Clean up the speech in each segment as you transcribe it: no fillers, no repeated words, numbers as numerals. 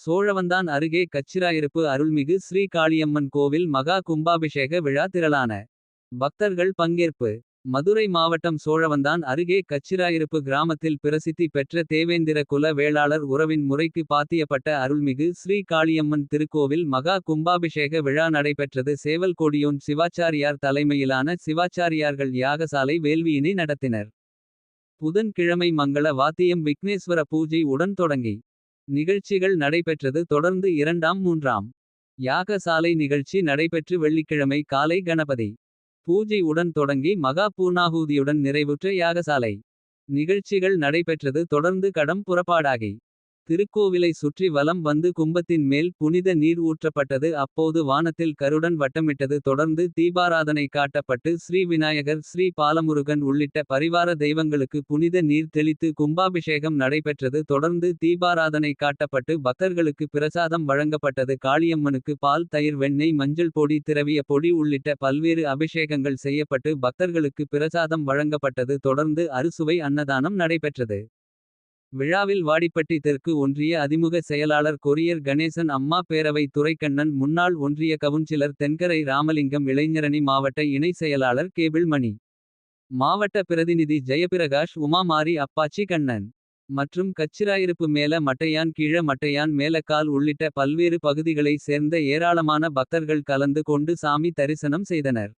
சோழவந்தான் அருகே கச்சிராயிருப்பு அருள்மிகு ஸ்ரீ காளியம்மன் கோவில் மகா கும்பாபிஷேக விழா திரளான பக்தர்கள் பங்கேற்பு. மதுரை மாவட்டம் சோழவந்தான் அருகே கச்சிராயிருப்பு கிராமத்தில் பிரசித்தி பெற்ற தேவேந்திர குல வேளாளர் உறவின் முறைக்கு பாத்தியப்பட்ட அருள்மிகு ஸ்ரீ காளியம்மன் திருக்கோவில் மகா கும்பாபிஷேக விழா நடைபெற்றது. சேவல்கோடியோன் சிவாச்சாரியார் தலைமையிலான சிவாச்சாரியார்கள் யாகசாலை வேள்வியினை நடத்தினர். புதன்கிழமை மங்கள வாத்தியம் விக்னேஸ்வர பூஜை உடன் தொடங்கி நிகழ்ச்சிகள் நடைபெற்றது. தொடர்ந்து இரண்டாம் மூன்றாம் யாகசாலை நிகழ்ச்சி நடைபெற்று வெள்ளிக்கிழமை காலை கணபதி பூஜை உடன் தொடங்கி மகா பூர்ணாகூதியுடன் நிறைவுற்ற யாகசாலை நிகழ்ச்சிகள் நடைபெற்றது. தொடர்ந்து கடம் புறப்பாடாகி திருக்கோவிலை சுற்றி வலம் வந்து கும்பத்தின் மேல் புனித நீர் ஊற்றப்பட்டது. அப்போது வானத்தில் கருடன் வட்டமிட்டது. தொடர்ந்து தீபாராதனை காட்டப்பட்டு ஸ்ரீ விநாயகர் ஸ்ரீ பாலமுருகன் உள்ளிட்ட பரிவார தெய்வங்களுக்கு புனித நீர் தெளித்து கும்பாபிஷேகம் நடைபெற்றது. தொடர்ந்து தீபாராதனை காட்டப்பட்டு பக்தர்களுக்கு பிரசாதம் வழங்கப்பட்டது. காளியம்மனுக்கு பால் தயிர் வெண்ணெய் மஞ்சள் பொடி திரவிய பொடி உள்ளிட்ட பல்வேறு அபிஷேகங்கள் செய்யப்பட்டு பக்தர்களுக்கு பிரசாதம் வழங்கப்பட்டது. தொடர்ந்து அறுசுவை அன்னதானம் நடைபெற்றது. விழாவில் வாடிப்பட்டி தெற்கு ஒன்றிய அதிமுக செயலாளர் கொரியர் கணேசன் அம்மா பேரவை துரைக்கண்ணன் முன்னாள் ஒன்றிய கவுன்சிலர் தென்கரை ராமலிங்கம் இளைஞரணி மாவட்ட இணை செயலாளர் கேபிள் மணி மாவட்ட பிரதிநிதி ஜெயபிரகாஷ் உமாமாரி அப்பாச்சி கண்ணன் மற்றும் கச்சிராயிருப்பு மேல மட்டையான் கீழ மட்டையான் மேலக்கால் உள்ளிட்ட பல்வேறு பகுதிகளை சேர்ந்த ஏராளமான பக்தர்கள் கலந்து கொண்டு சாமி தரிசனம் செய்தனர்.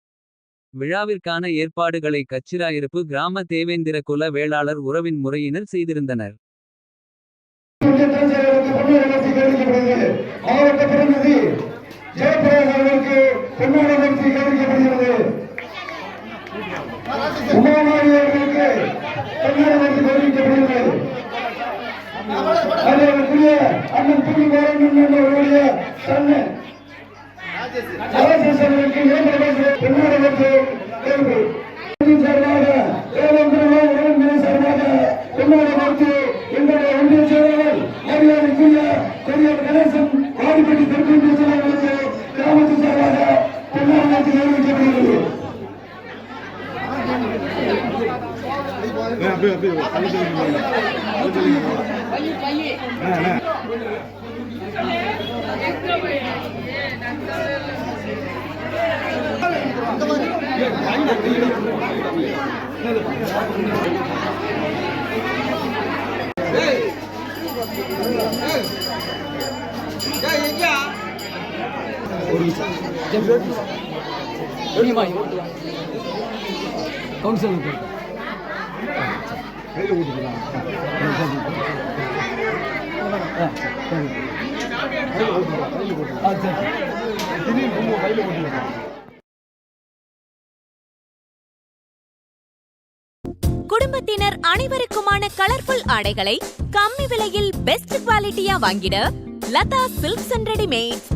விழாவிற்கான ஏற்பாடுகளை கச்சிராயிருப்பு கிராம தேவேந்திர குல வேளாளர் உறவின் முறையினர் செய்திருந்தனர். மாவட்ட பிரதிநிதி ஜெயபிரகாஷ் அவர்களுக்கு பொன்னாடை போர்த்தி கௌரவிக்கப்படுகிறது. உமாமாரி அவர்களுக்கு பொன்னாடை போர்த்தி கௌரவிக்கப்படுகிறது. அதற்குரிய அண்ணன் புள்ளிமாறன் அவர்களுடைய அண்ணன் ராஜேஷ் அவர்களுக்கு பொன்னாடை போர்த்தி கௌரவி சார்பாக சார்பாக பொன்னாடை போர்த்தி எங்களுடைய ஒன்றிய செயலாளர் மரியாதைக்குரிய கொரியர் கணேசன் வாடிப்பட்டி தெற்கு செயலாளர்களுக்கு கிராமத்தின் சார்பாக பொன்னாடை போர்த்தி கௌரவிக்கப்படுகிறது. குடும்பத்தினர் அனைவருக்குமான கலர்ஃபுல் ஆடைகளை கம்மி விலையில் பெஸ்ட் குவாலிட்டியா வாங்கிட லதா சில்க்ஸ் அண்ட் ரெடிமேட்ஸ்.